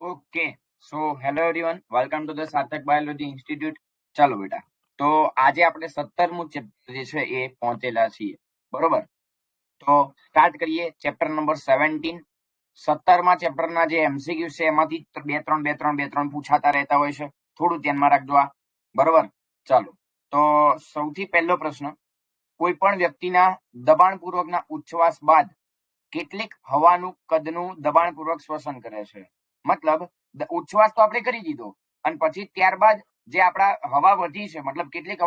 Okay, so hello everyone, welcome to the સાર્થક biology institute. ચાલો બેટા, તો આજે આપણે 17મું ચેપ્ટર જે છે એ પહોંચેલા છીએ, બરોબર. તો સ્ટાર્ટ કરીએ ચેપ્ટર નંબર 17. 17મા ચેપ્ટરના જે એમસીક્યુ છે એમાંથી બે ત્રણ પૂછાતા રહેતા હોય છે, થોડું ધ્યાનમાં રાખજો આ, બરોબર. ચાલો, તો સૌથી પહેલો પ્રશ્ન, કોઈ પણ વ્યક્તિના દબાણપૂર્વકના ઉચ્છ્વાસ બાદ કેટલીક હવાનું કદનું દબાણપૂર્વક શ્વસન કરે છે. મતલબ ઉચ્છ્વાસ તો આપણે કરી દીધો અને પછી ત્યારબાદ જે આપણા હવા વધી છે, મતલબ કેટલીક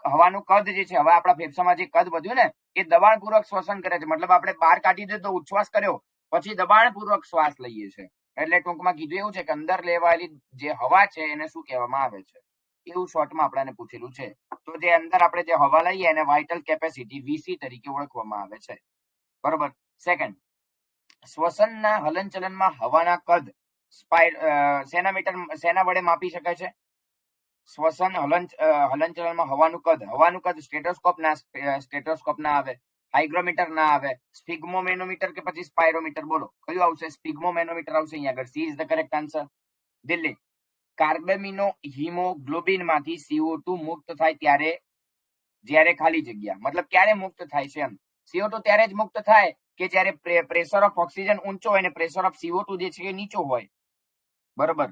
હવાનું કદ જે છે, હવે આપણા ફેફસામાં જે કદ વધ્યું ને એ દબાણપૂર્વક શ્વસન કરે છે. મતલબ આપણે બહાર કાઢી દીધો, ઉચ્છ્વાસ કર્યો, પછી દબાણપૂર્વક શ્વાસ લઈએ છે. એટલે ટૂંકમાં કીધું એવું છે કે અંદર લેવાયેલી જે હવા છે એને શું કહેવામાં આવે છે, એવું શોર્ટમાં આપણને પૂછેલું છે. તો જે અંદર આપણે જે હવા લઈએ એને વાઇટલ કેપેસિટી વીસી તરીકે ઓળખવામાં આવે છે, બરોબર. સેકન્ડ, શ્વસનના હલનચલનમાં હવાના કદ સેના વડે માપી શકાય છે? શ્વસન હલનચલનમાં હવાનું કદ સ્ટેટોસ્કોપ ના આવે, હાઇગ્રોમીટર ના આવે, સ્ફિગ્મોમેનોમીટર કે પછી સ્પાયરોમીટર. બોલો કયું આવશે? સ્ફિગ્મોમેનોમીટર આવશે અહીંયા આગળ. C is the correct answer. Delhi, carbamino haemoglobin માંથી CO2 મુક્ત થાય ત્યારે, જ્યારે ખાલી જગ્યા, મતલબ ક્યારે મુક્ત થાય છે એમ. CO2 ત્યારે જ મુક્ત થાય કે જ્યારે પ્રેશર ઓફ ઓક્સિજન ઊંચો હોય અને પ્રેશર ઓફ CO2 જે છે એ નીચો હોય, બરોબર.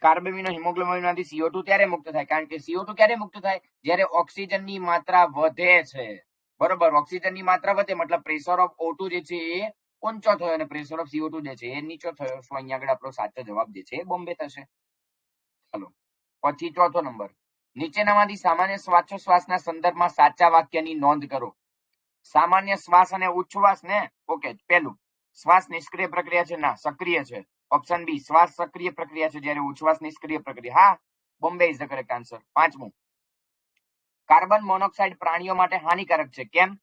કાર્બેમિનો હિમોગ્લોબિનમાંથી CO2 ત્યારે મુક્ત થાય, કારણ કે CO2 ક્યારે મુક્ત થાય? જ્યારે ઓક્સિજનની માત્રા વધે છે, બરોબર. ઓક્સિજનની માત્રા વધે મતલબ પ્રેશર ઓફ O2 જે છે એ ઊંચો થયો અને પ્રેશર ઓફ CO2 જે છે એ નીચો થયો. સો અહીંયા આગળ આપણો સાચો જવાબ જે છે એ બોમ્બે થશે. ચાલો, પછી ચોથો નંબર, નીચેનામાંથી સામાન્ય શ્વાસોશ્વાસના સંદર્ભમાં સાચા વાક્યની નોંધ કરો. સામાન્ય શ્વાસ અને ઉચ્છ્વાસ ને, ઓકે. પહેલું, શ્વાસ નિષ્ક્રિય પ્રક્રિયા છે? ના, સક્રિય છે. ઓપ્શન બી, શ્વાસ સક્રિય પ્રક્રિયા છે જ્યારે ઉચ્છ્વાસ નિષ્ક્રિય પ્રક્રિયા. હા, Bombay is the correct answer. પાંચમું, કાર્બન મોનોક્સાઇડ પ્રાણીઓ માટે હાનિકારક છે. કેમ?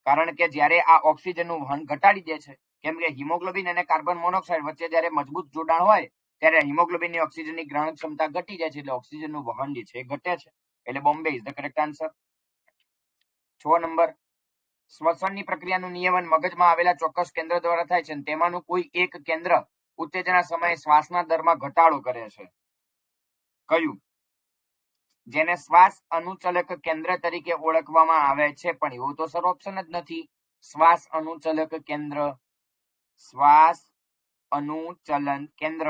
કારણ કે જ્યારે આ ઓક્સિજનનું વહન ઘટાડી દે છે. કેમ કે હિમોગ્લોબિન અને કાર્બન મોનોક્સાઇડ વચ્ચે જ્યારે મજબૂત જોડાણ હોય ત્યારે હિમોગ્લોબિનની ઓક્સિજનની ગ્રહણ ક્ષમતા ઘટી જાય છે, એટલે ઓક્સિજનનું વહન જે છે એ ઘટે છે. એટલે Bombay is the correct answer. 6 number, શ્વસનની પ્રક્રિયાનું નિયમન મગજમાં આવેલા ચોક્કસ કેન્દ્ર દ્વારા થાય છે, તેમાંનું કોઈ એક કેન્દ્ર ઉત્તેજના સમયે શ્વાસના દરમાં ઘટાડો કરે છે. કયું? જેને શ્વાસ અનુચલક કેન્દ્ર તરીકે ઓળખવામાં આવે છે, પણ એવું તો સર ઓપ્શન જ નથી. શ્વાસ અનુચલક કેન્દ્ર, શ્વાસ અનુચલન કેન્દ્ર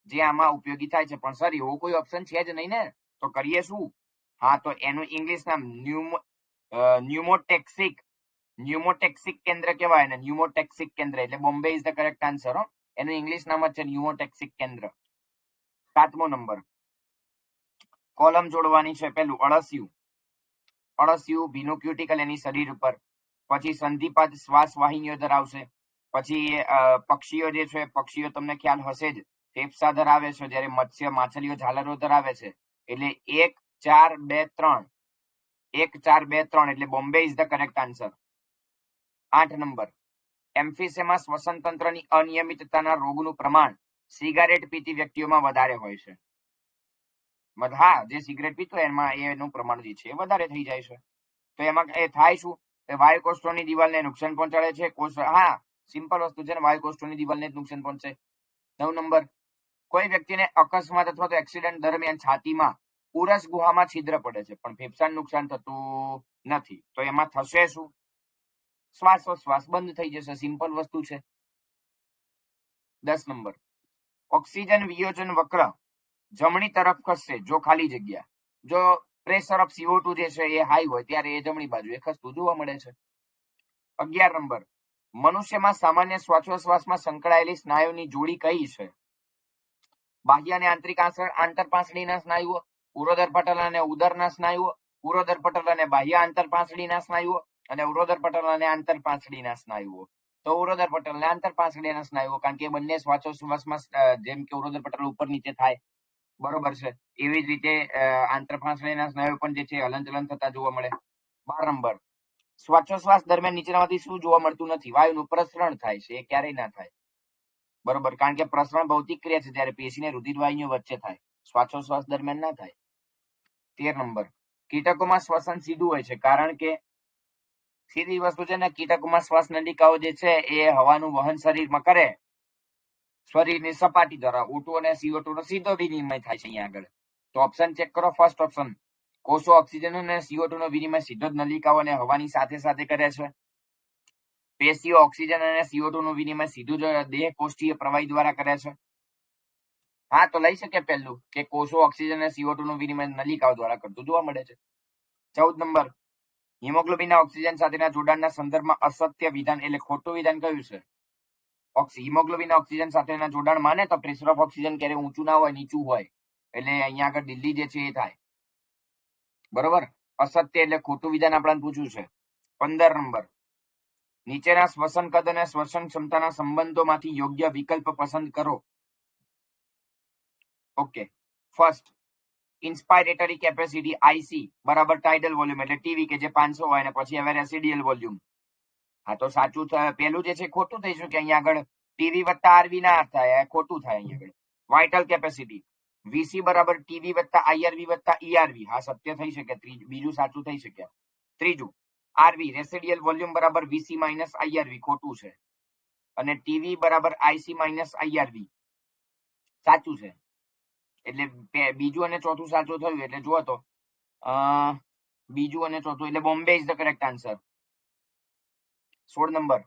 જે આમાં ઉપયોગી થાય છે, પણ સર એવો કોઈ ઓપ્શન છે જ નહીં ને, તો કરીએ શું? હા, તો એનું ઇંગ્લિશ નામ ન્યુમોટેક્સિક કેન્દ્ર કહેવાય ને, ન્યુમોટેક્સિક કેન્દ્ર. એટલે Bombay is the correct answer. એનું ઇંગ્લિશ નામ જ છે ન્યુમોટેક્સિક કેન્દ્ર. 7મો નંબર, કોલમ જોડવાની છે. પેલું, અળસિયું ભીનું ક્યુટિકલ એની શરીર ઉપર, પછી સંધિપાદ શ્વાસ વાહિનીઓ ધરાવશે, પછી પક્ષીઓ જે છે, પક્ષીઓ તમને ખ્યાલ હશે જ, ફેફસા ધરાવે છે, જ્યારે માછલીઓ ઝાલરો ધરાવે છે. એટલે 1 4 2 3, 1 4 2 3, એટલે Bombay is the correct answer. 8 number, emphysema શ્વસન તંત્રની અનિયમિતતાના રોગનું પ્રમાણ સિગારેટ પીતી વ્યક્તિઓમાં વધારે હોય છે. હા, જે સિગરેટ પીતો એમાં એનું પ્રમાણ જે છે વધારે થઈ જાય છે. તો એમાં એ થાય શું? વાયુકોષ્ઠોની દિવાલને નુકસાન પહોંચાડે છે. હા, સિમ્પલ વસ્તુ છે ને, વાયુકોષ્ઠોની દિવાલને જ નુકસાન પહોંચે. 9 નંબર, કોઈ વ્યક્તિને અકસ્માત અથવા તો એક્સિડન્ટ દરમિયાન છાતીમાં ઉરસ ગુહામાં છિદ્ર પડે છે, પણ ફેફસાને નુકસાન થતું નથી. તો એમાં થશે શું? શ્વાસોશ્વાસ બંધ થઈ જશે. સિમ્પલ વસ્તુ છે. 10 નંબર, ઓક્સિજન વિયોજન વક્ર જમણી તરફ ખસશે જો ખાલી જગ્યા, જો પ્રેશર ઓફ CO2 જે છે એ હાઈ હોય ત્યારે એ જમણી બાજુ એ ખસતું જોવા મળે છે. 11 નંબર, મનુષ્યમાં સામાન્ય શ્વાસોશ્વાસમાં સંકળાયેલી સ્નાયુની જોડી કઈ છે? બાહ્ય અને આંતરિક આંતરપાંસળીના સ્નાયુઓ, ઉરોદર પટલ અને ઉદરના સ્નાયુઓ, ઉરોદર પટલ અને બાહ્ય આંતરપાંસળીના સ્નાયુઓ, અને ઉરોદર પટલ અને આંતરપાંસળીના સ્નાયુઓ. તો ઉરોદર પટલ અને આંતરપાંસળીના સ્નાયુઓ, કારણ કે બંને શ્વાસોશ્વાસમાં જેમ કે ઉરોદર પટલ ઉપર નીચે થાય, બરોબર છે, એવી જ રીતે આંતરપાંસળીના સ્નાયુ પણ જે છે હલનચલન થતા જોવા મળે. 12 નંબર, શ્વાસોશ્વાસ દરમિયાન નીચેનામાંથી શું જોવા મળતું નથી? વાયુનું પ્રસરણ થાય છે, એ ક્યારેય ના થાય, બરોબર, કારણ કે પ્રસરણ ભૌતિક ક્રિયા છે, જ્યારે પેશી ને રુધિર વાહિનીઓ વચ્ચે થાય, શ્વાસોશ્વાસ દરમિયાન ના થાય. 13 નંબર, કીટકોમાં શ્વસન સીધું હોય છે, કારણ કે સીધી વસ્તુ છે ને, કીટકોમાં શ્વાસ નલિકાઓ જે છે એ હવાનું વહન શરીરમાં કરે શરીરની સપાટી દ્વારા O2 અને CO2 નો સીધો વિનિમય થાય છે અહીંયા આગળ. તો ઓપ્શન ચેક કરો. ફર્સ્ટ ઓપ્શન, કોષો ઓક્સિજન અને CO2 નો વિનિમય સીધો જ નલિકાઓ અને હવાની સાથે સાથે કરે છે. પેશીઓ ઓક્સિજન અને CO2 નું વિનિમય સીધું જ દેહ કોષ્ઠીય પ્રવાહી દ્વારા કરે છે. હા, તો લઈ શકે પહેલું કે કોષો ઓક્સિજન અને CO2 નું વિનિમય નલિકાઓ દ્વારા કરતું જોવા મળે છે. 14 નંબર, હિમોગ્લોબિનના ઓક્સિજન સાથેના જોડાણના સંદર્ભમાં અસત્ય વિધાન એટલે ખોટું વિધાન કયું છે? હિમોગ્લોબિનના ઓક્સિજન સાથેના જોડાણ માને તો પ્રેશર ઓફ ઓક્સિજન ક્યારે ઊંચું ના હોય, નીચું હોય, એટલે અહીંયા આગળ દિલ્હી જે છે એ થાય. બરોબર, અસત્ય એટલે ખોટું વિધાન આપણને પૂછ્યું છે. 15 નંબર, નીચેના શ્વસન કદ અને શ્વસન ક્ષમતાના સંબંધોમાંથી યોગ્ય વિકલ્પ પસંદ કરો. ઓકે, ફર્સ્ટ, ઇન્સ્પાયરેટરી કેપેસિટી IC બરાબર ટાઇડલ વોલ્યુમ એટલે ટીવી કે જે 500 હોય, અને પછી હવે રેસિડિયલ વોલ્યુમ. હા, તો સાચું પેલું જે છે ખોટું થઈ શકે. અહીંયા આગળ ટીવી વત્તા RV ના થાય, ખોટું થાય અહીંયા આગળ. વાઇટલ કેપેસિટી VC બરાબર ટીવી વત્તા IRV વત્તા ERV. હા, સત્ય થઈ શકે. બીજું સાચું થઈ શકે. ત્રીજું, RV રેસિડિયલ વોલ્યુમ બરાબર VC માઇનસ IRV ખોટું છે, અને ટીવી બરાબર IC માઇનસ IRV સાચું છે. એટલે બીજું અને ચોથું સાચું થયું. એટલે જુઓ તો બીજું અને ચોથું એટલે Bombay is the correct answer. 16 number,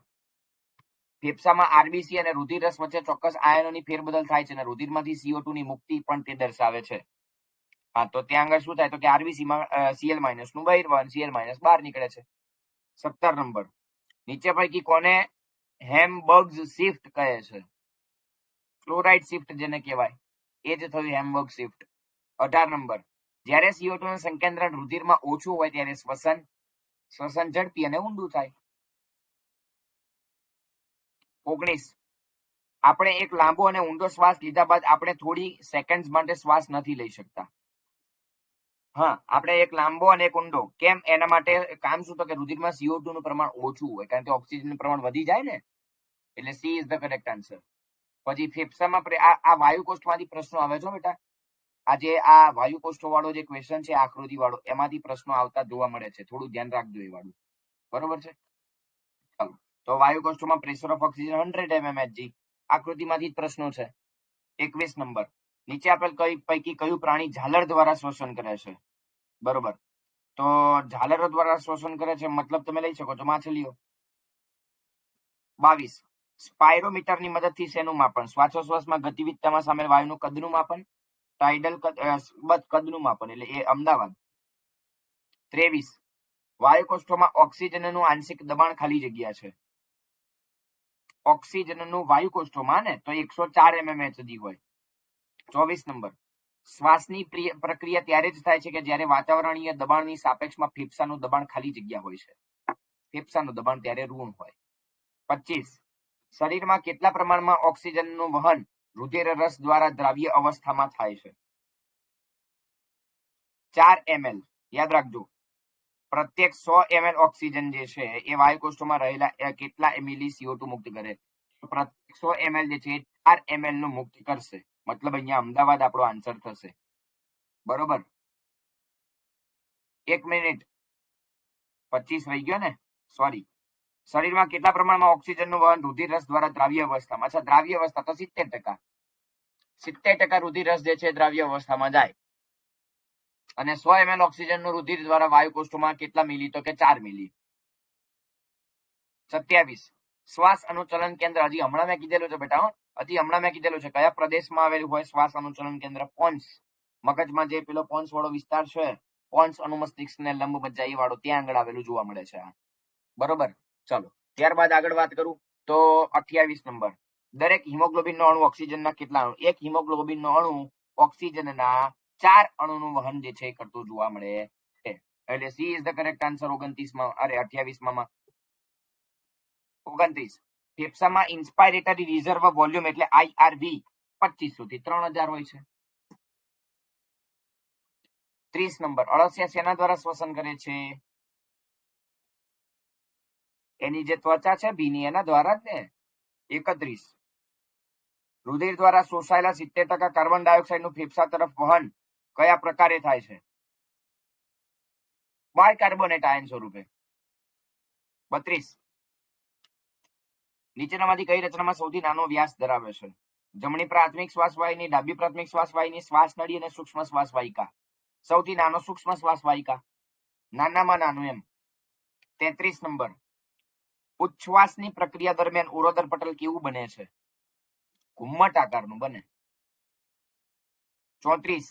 ફેફસામાં RBC અને રુધિર રસ વચ્ચે ચોક્કસ આયનોની ફેરબદલ થાય છે અને રુધિરમાંથી CO2 ની મુક્તિ પણ તે દર્શાવે છે. હા, તો ત્યાં આગળ શું થાય? તો કે RBC માં Cl માઇનસ નું બહિર્ગમન, Cl માઇનસ બહાર નીકળે છે. 17 નંબર, નીચે પૈકી કોને હેમબર્ગ શિફ્ટ કહે છે? ક્લોરાઇડ શિફ્ટ જેને કહેવાય એ જ થયું હેમબર્ગ શિફ્ટ. 18 નંબર, જ્યારે CO2 નું સંકેન્દ્રણ રુધિરમાં ઓછું હોય ત્યારે શ્વસન ઝડપી અને ઊંડું થાય. 19, આપણે એક લાંબો અને ઊંડો શ્વાસ લીધા બાદ આપણે થોડી સેકન્ડ માટે શ્વાસ નથી લઈ શકતા. હા, આપણે એક લાંબો અને એક ઊંડો કેમ? એના માટે કામ શું? તો કે રુધિરમાં CO2 નું પ્રમાણ ઓછું હોય, કારણ કે ઓક્સિજનનું પ્રમાણ વધી જાય ને, એટલે C is the correct answer. પછી ફેફસામાં આ વાયુ કોષ્ઠમાંથી પ્રશ્નો આવે છે બેટા. આજે આ વાયુ કોષ્ઠો વાળો જે ક્વેશ્ચન છે, આકૃતિ વાળો, એમાંથી પ્રશ્નો આવતા જોવા મળે છે. થોડું ધ્યાન રાખજો એ વાળું. બરોબર છે? ચાલો, તો વાયુ કોષ્ઠોમાં પ્રેશર ઓફ ઓક્સિજન 100 mmHg. આકૃતિમાંથી જ પ્રશ્નો છે. 21 નંબર, નીચે આપેલ પૈકી કયું પ્રાણી ઝાલર દ્વારા શ્વસન કરે છે? બરોબર, તો ઝાલરો દ્વારા શ્વસન કરે છે મતલબ તમે લઈ શકો છો માછલીઓ. 22, સ્પાયરોમીટરની મદદથી શેનું માપન? શ્વાસોશ્વાસમાં ગતિવિધતામાં સામેલ વાયુનું કદનું માપન, ટાઇડલ કદનું માપન, એટલે એ અમદાવાદ. 23, વાયુ કોષ્ઠોમાં ઓક્સિજનનું આંશિક દબાણ ખાલી જગ્યા છે. ઓક્સિજનનું વાયુ કોષ્ઠોમાં ને તો 104 mmHg હોય. 24 નંબર, શ્વાસની પ્રક્રિયા ત્યારે જ થાય છે કે જ્યારે વાતાવરણીય દબાણની સાપેક્ષમાં ફેફસાનું દબાણ ખાલી જગ્યા હોય છે. ફેફસાનું દબાણ ત્યારે ઋણ હોય. 25, શરીરમાં કેટલા પ્રમાણમાં ઓક્સિજનનું વહન રુધિર રસ દ્વારા દ્રાવ્ય અવસ્થામાં થાય છે? 4 ml. યાદ રાખજો, પ્રત્યેક 100 ml ઓક્સિજન જે છે એ વાયુ કોષ્ઠોમાં રહેલા કેટલા મિલી CO2 મુક્ત કરે? પ્રત્યેક 100 ml જે છે 4 ml નું મુક્ત કરશે. મતલબ અહીંયા અમદાવાદ આપણો આન્સર થશે. બરોબર, 1 મિનિટ 25 રહી ગયો ને, સોરી. શરીરમાં કેટલા પ્રમાણમાં ઓક્સિજનનું વહન રુધિર રસ દ્વારા દ્રાવ્ય અવસ્થામાં? અચ્છા, દ્રાવ્ય અવસ્થા તો 70%. 70% રુધિર રસ જે છે દ્રાવ્ય અવસ્થામાં જાય. અને 100 ml ઓક્સિજનનું રુધિર દ્વારા વાયુ કોષ્ઠોમાં કેટલા મિલી? તો કે 4 મિલી. 27, શ્વાસ અનુચલન કેન્દ્ર હજી હમણાં મેં કીધેલું છે બેટા. હજી હમણાં મેં કીધેલું છે કયા પ્રદેશમાં આવેલું હોય શ્વાસ અનુચલન કેન્દ્ર? પોન્સ. મગજમાં જે પેલો પોન્સ વાળો વિસ્તાર છે, પોન્સ અનુમસ્તિષ્કને લંબ મજ્જા વાળો, ત્યાં આગળ આવેલું જોવા મળે છે. બરોબર, ચલો ત્યારબાદ આગળ વાત કરું તો 28 નંબર, દરેક હિમોગ્લોબિનનો અણુ ઓક્સિજનના કેટલા અણુ? એક હિમોગ્લોબિનનો અણુ ઓક્સિજનના 4 અણુનું વહન જે છે કરતું જોવા મળે છે. એટલે C is the correct answer. 28 માં 29, ફેફસામાં ઇન્સ્પાયરેટરી રિઝર્વ વોલ્યુમ એટલે IRV 2500 થી 3000 હોય છે. 30 નંબર, અળસિયા શેના દ્વારા શ્વસન કરે છે? એની જે ત્વચા છે ભીની, એના દ્વારા જ ને. 31, રુધિર દ્વારા શોષાયેલા 70% કાર્બન ડાયોક્સાઇડનું ફેફસા તરફ વહન કયા પ્રકારે થાય છે? બાયકાર્બોનેટ આયન સ્વરૂપે. 32, નીચેનામાંથી કઈ રચનામાં સૌથી નાનો વ્યાસ ધરાવે છે? જમણી પ્રાથમિક શ્વાસવાહિની, ડાબી પ્રાથમિક શ્વાસવાહિની, શ્વાસનળી અને સૂક્ષ્મ શ્વાસવાહિકા. સૌથી નાનો સૂક્ષ્મ શ્વાસવાહિકા, નાનામાં નાનું એમ. 33 નંબર, ઉચ્છ્વાસની પ્રક્રિયા દરમિયાન ઉરોદર પટલ કેવું બને છે? ઘુમ્મટ આકારનું બને. 34,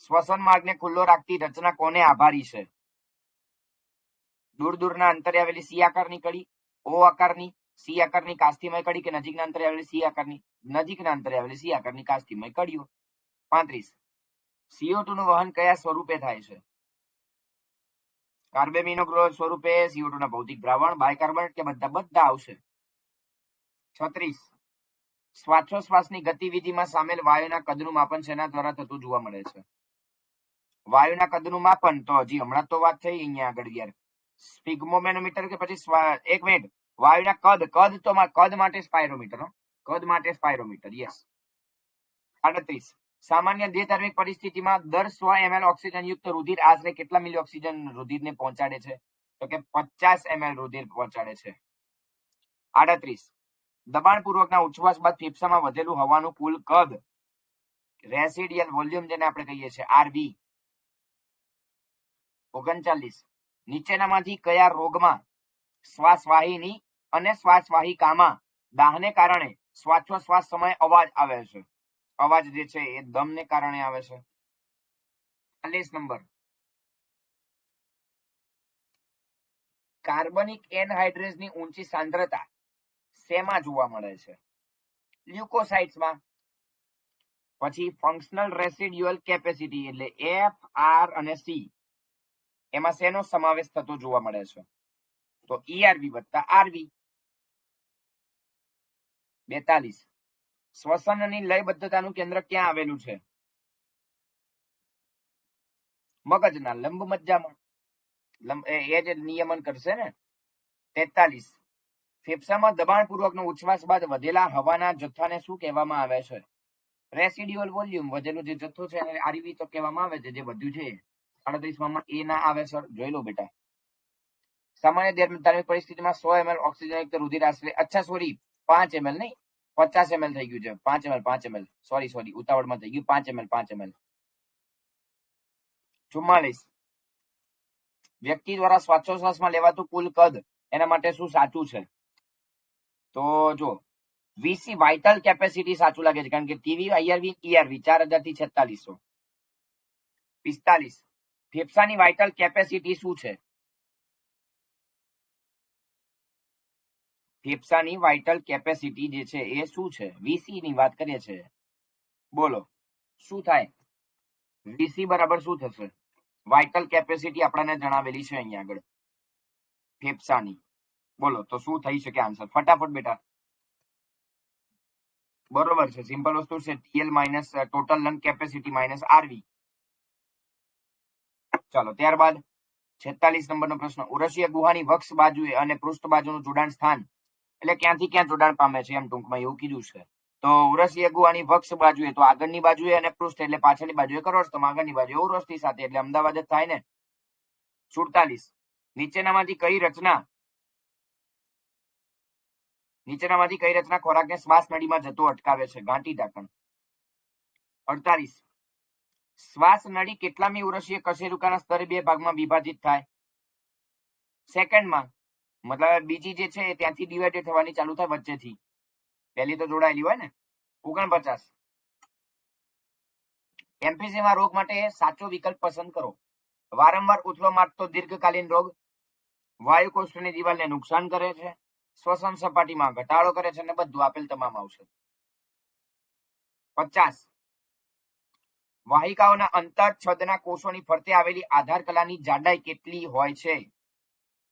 શ્વસન માર્ગને ખુલ્લો રાખતી રચના કોને આભારી છે? દૂર દૂરના અંતરે આવેલી સી આકારની કડી, ઓ આકારની, સી આકારની કાસ્થિમય કડી કે નજીકના અંતરે આવેલી સી આકારની? નજીકના અંતરે આવેલી સી આકારની કાસ્થિમય કડીઓ. 35, CO2 નું વહન કયા સ્વરૂપે થાય છે? કાર્બેમિનો સ્વરૂપે, CO2 ના ભૌતિક દ્રાવણ, બાયકાર્બોનેટ કે બધા આવશે. 36, શ્વાસોશ્વાસની ગતિવિધિમાં સામેલ વાયુના કદનું માપન શેના દ્વારા થતું જોવા મળે છે? વાયુના કદનું માપન તો હજી હમણાં તો વાત થઈ અહીંયા આગળ યાર, સ્ફિગ્મોમેનોમીટર કે પછી એક મિનિટ, વાયુના કદ માટે સ્પાયરોમીટર, કદ માટે સ્પાયરોમીટર, યસ. 38, સામાન્ય દેહધાર્મિક પરિસ્થિતિમાં દર 100 ml ઓક્સિજન યુક્ત રુધિર આશરે કેટલા મિલી ઓક્સિજન રુધિરને પહોંચાડે છે? તો કે 50 ml રુધિર પહોંચાડે છે. 38, દબાણપૂર્વકના ઉચ્છ્વાસ બાદ ફેફસામાં વધેલું હવાનું કુલ કદ, રેસિડિયલ વોલ્યુમ જેને આપણે કહીએ છીએ, આરવી. 39, નીચેનામાંથી કયા રોગમાં શ્વાસવાહિની અને શ્વાસવાહિકામાં દાહને કારણે શ્વાસોશ્વાસ સમયે અવાજ આવે છે? અવાજ જે છે એ દમને કારણે આવે છે. 40 નંબર, કાર્બનિક એનહાઇડ્રેસની ઊંચી સાંદ્રતા શેમાં જોવા મળે છે? લ્યુકોસાઇટ્સમાં. પછી ફંક્શનલ રેસિડ્યુઅલ કેપેસિટી એટલે એફ, આર અને સી, એમાં શેનો સમાવેશ થતો જોવા મળે છે? તો ઈઆરવી વત્તા આરવી. 42, શ્વસનની લયબદ્ધતાનું કેન્દ્ર ક્યાં આવેલું છે? મગજના લંબ મજ્જામાં, એ જે નિયમન કરશે ને. 43, ફેફસામાં દબાણપૂર્વકનો ઉચ્છ્વાસ બાદ વધેલા હવાના જથ્થાને શું કહેવામાં આવે છે? રેસિડ્યુઅલ વોલ્યુમ, વધેલો જે જથ્થો છે એને આરવી તો કહેવામાં આવે છે, જે વધ્યું છે. 38 માં એ ના આવે સર, જોઈ લો બેટા. સામાન્ય દેહધાર્મિક પરિસ્થિતિમાં 100 ml ઓક્સિજન યુક્ત રુધિર આશરે, અચ્છા સોરી 5 ml નહીં, 50 ml થઈ ગયું છે. 5 ml, સોરી ઉતાવળમાં થઈ ગયું. 5 ml. 44, વ્યક્તિ દ્વારા શ્વાસોશ્વાસમાં લેવાતું કુલ કદ, એના માટે શું સાચું છે? તો જો વીસી વાઇટલ કેપેસિટી સાચું લાગે છે, કારણ કે ટીવી, આઈઆરવી, ઈઆરવી 4000 થી 4600. 45, ફેફસાની વાઇટલ કેપેસિટી શું છે? ફેફસાની વાઇટલ કેપેસિટી જે છે એ શું છે? વીસી ની વાત કરીએ છે. બોલો શું થાય? વીસી બરાબર શું થશે? વાઇટલ કેપેસિટી આપણને જણાવેલી છે અહીંયા આગળ ફેફસાની. બોલો તો શું થઈ શકે આન્સર? ફટાફટ બેટા. બરોબર છે, સિમ્પલ વસ્તુ છે, TL minus total lung capacity minus RV. ચાલો ત્યારબાદ 46 નંબરનો પ્રશ્ન, ઉરસીય ગુહાની વક્ષ બાજુએ અને પૃષ્ઠ બાજુનું જોડાણ સ્થાન એટલે ક્યાંથી ક્યાં જોડાણ પામે છે, એમ ટૂંકમાં એવું કીધું છે. તો ઉરસીય ગુહાની વક્ષ બાજુએ તો આગળની બાજુએ અને પૃષ્ઠ એટલે પાછળની બાજુએ કરોડસ્તંભ, આગળની બાજુએ ઉર્વસ્થિ સાથે એટલે અમદાવાદ જ થાય ને. 47, નીચેનામાંથી કઈ રચના ખોરાકને શ્વાસ નળીમાં જતો અટકાવે છે? ગાંઠી ઢાંકણ. 48, શ્વાસ નળી કેટલામી ઉરસીય કશેરુકાના સ્તરે બે ભાગમાં વિભાજિત થાય? સેકન્ડમાં, મતલબ બીજી જે છે ત્યાંથી ડિવાઇડેડ થવાની ચાલુ થાય વચ્ચેથી, પહેલી તો જોડાયેલી હોય ને. 49, એમ્ફીઝેમા રોગ માટે સાચો વિકલ્પ પસંદ કરો. વારંવાર ઉથલો મારતો દીર્ઘકાલીન રોગ, વાયુકોષ્ઠની દિવાલને નુકસાન કરે છે, શ્વસન સપાટીમાં ઘટાડો કરે છે, અને બધું આપેલ તમામ આવશે. 50, વાહિકાઓના અંતઃછદના કોષોની ફરતે આવેલી આધાર કલાની જાડાઈ કેટલી હોય છે?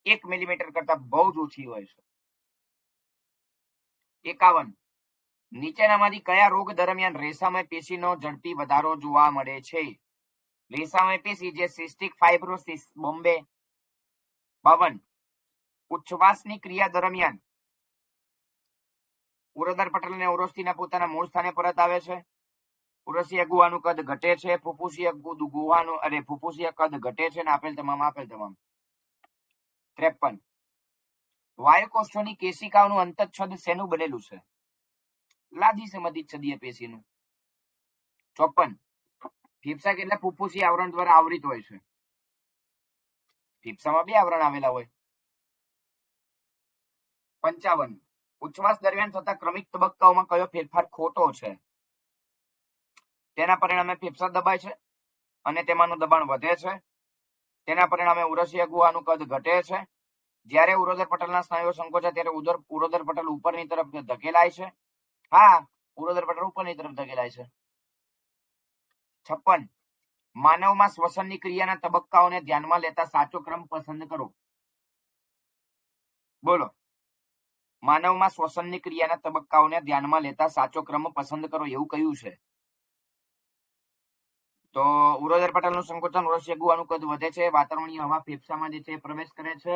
1 મિલીમીટર કરતા બહુ જ ઓછી હોય છે. 51, નીચેનામાંથી કયા રોગ દરમિયાન રેસામય પેશીનો ઝડપી વધારો જોવા મળે છે? રેસામય પેશી જે સિસ્ટિક ફાઇબ્રોસિસ, બોમ્બે. 52, ઉચ્છ્વાસની ક્રિયા દરમિયાન ઉરોદર પટલ અને ઉર્વસ્થિના પોતાના મૂળ સ્થાને પરત આવે છે. ઉરસીય ગુહાનું કદ ઘટે છે, ફુફુસીય કદ ઘટે છે, અને આપેલ તમામ. 53, વાયુકોષોની કેશિકાઓનું અંતઃછદ શેનું બનેલું છે? લાદી સમધિત છદીય પેશીનું. 54 ફેફસા કેટલા ફુફ્ફુસી આવરણ દ્વારા આવરિત હોય છે? ફેફસામાં 2 આવરણ આવેલા હોય. 55 ઉચ્છ્વાસ દરમિયાન થતા ક્રમિક તબક્કાઓમાં કયો ફેરફાર ખોટો છે? તેના પરિણામે ફેફસા દબાય છે અને તેમાંનું દબાણ વધે છે. તેના પરિણામે ઉરસીય ગુહાનું કદ ઘટે છે. જ્યારે ઉરોદર પટલના સ્નાયુઓ સંકોચાય ત્યારે ઉરોદર પટલ ઉપરની તરફ ધકેલાય છે. હા, ઉરોદર પટલ ઉપરની તરફ ધકેલાય છે. 56 માનવમાં શ્વસનની ક્રિયાના તબક્કાઓને ધ્યાનમાં લેતા સાચો ક્રમ પસંદ કરો. બોલો, માનવમાં શ્વસનની ક્રિયાના તબક્કાઓને ધ્યાનમાં લેતા સાચો ક્રમ પસંદ કરો એવું કયું છે? તો ઉરોદર પટલનું સંકોચન ઉરસીય ગુહાનું કદ વધે છે. વાતાવરણીય હવા ફેફસામાં જે છે પ્રવેશ કરે છે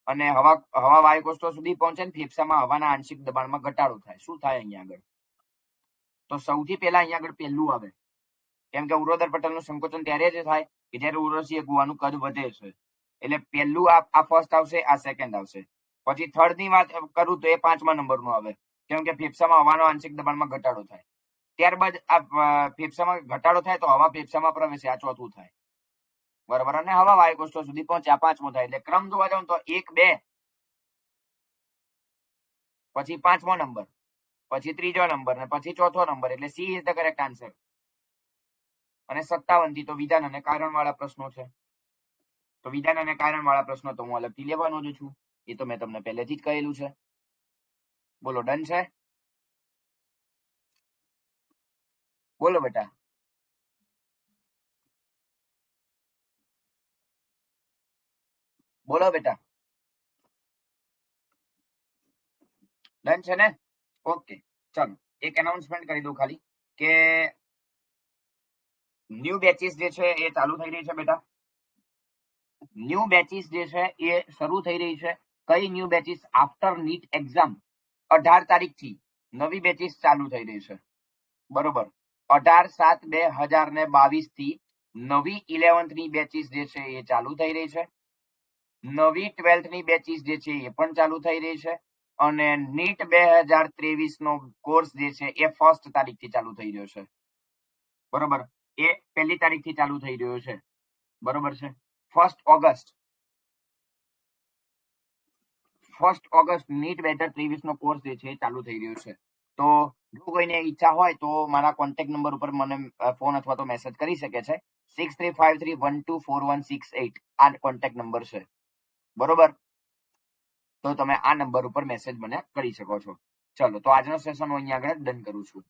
અને હવા વાયુકોષો સુધી પહોંચે ને ફેફસામાં હવાના આંશિક દબાણમાં ઘટાડો થાય. શું થાય અહીંયા આગળ? તો સૌથી પહેલા અહીંયા આગળ પહેલું આવે, કેમ કે ઉરોદર પટલનું સંકોચન ત્યારે જ થાય કે જ્યારે ઉરસીય ગુહાનું કદ વધે છે. એટલે પહેલું આ ફર્સ્ટ આવશે, આ સેકન્ડ આવશે. પછી થર્ડ ની વાત કરું તો એ 5મા નંબરનું આવે, કેમ કે ફેફસામાં હવાનો આંશિક દબાણમાં ઘટાડો થાય. ત્યારબાદ આ ફેફસામાં ઘટાડો થાય તો હવા ફેફસામાં પ્રવેશે, આ ચોથું થાય. બરાબર, અને હવા વાયુકોષો સુધી પહોંચે, આ 5મો થાય. એટલે ક્રમ જોવા જાવ તો 1 2 પછી 5મો નંબર, પછી 3જો નંબર ને પછી 4થો નંબર. એટલે C is the correct answer. અને 57 થી તો વિધાન અને કારણ વાળા પ્રશ્નો છે. તો વિધાન અને કારણ વાળા પ્રશ્નો તો હું અલગથી લેવાનો જ છું. એ તો મેં તમને પહેલેથી જ કહેલું છે. બોલો, ડન છે? બોલો બેટા. બોલો બેટા, ડન છે ને? ઓકે, ચાલો એક એનાઉન્સમેન્ટ કરી દઉં ખાલી કે ન્યૂ બેચીસ જે છે એ ચાલુ થઈ રહી છે બેટા. ન્યૂ બેચીસ જે છે એ શરૂ થઈ રહી છે. કઈ new batches? After NEET exam 18 તારીખથી નવી બેચીસ ચાલુ થઈ રહી છે. બરોબર, 18/7/2022 થી નવી 11th ની બેચીસ જે છે એ ચાલુ થઈ રહી છે. નવી 12th ની બેચીસ જે છે એ પણ ચાલુ થઈ રહી છે. અને નીટ 2023 નો કોર્સ જે છે એ 1 તારીખથી ચાલુ થઈ રહ્યો છે. બરોબર, એ 1 તારીખથી ચાલુ થઈ રહ્યો છે. બરોબર છે. 1 ઓગસ્ટ નીટ 2023 નો કોર્સ જે છે એ ચાલુ થઈ રહ્યો છે. તો જો કોઈને ઈચ્છા હોય તો મારા કોન્ટેક્ટ નંબર ઉપર મને ફોન અથવા તો મેસેજ કરી શકે છે. 6353124168 આ કોન્ટેક્ટ નંબર છે. બરોબર, તો તમે આ નંબર ઉપર મેસેજ મને કરી શકો છો. ચલો, તો આજનો સેશન હું અહીંયા આગળ ડન કરું છું.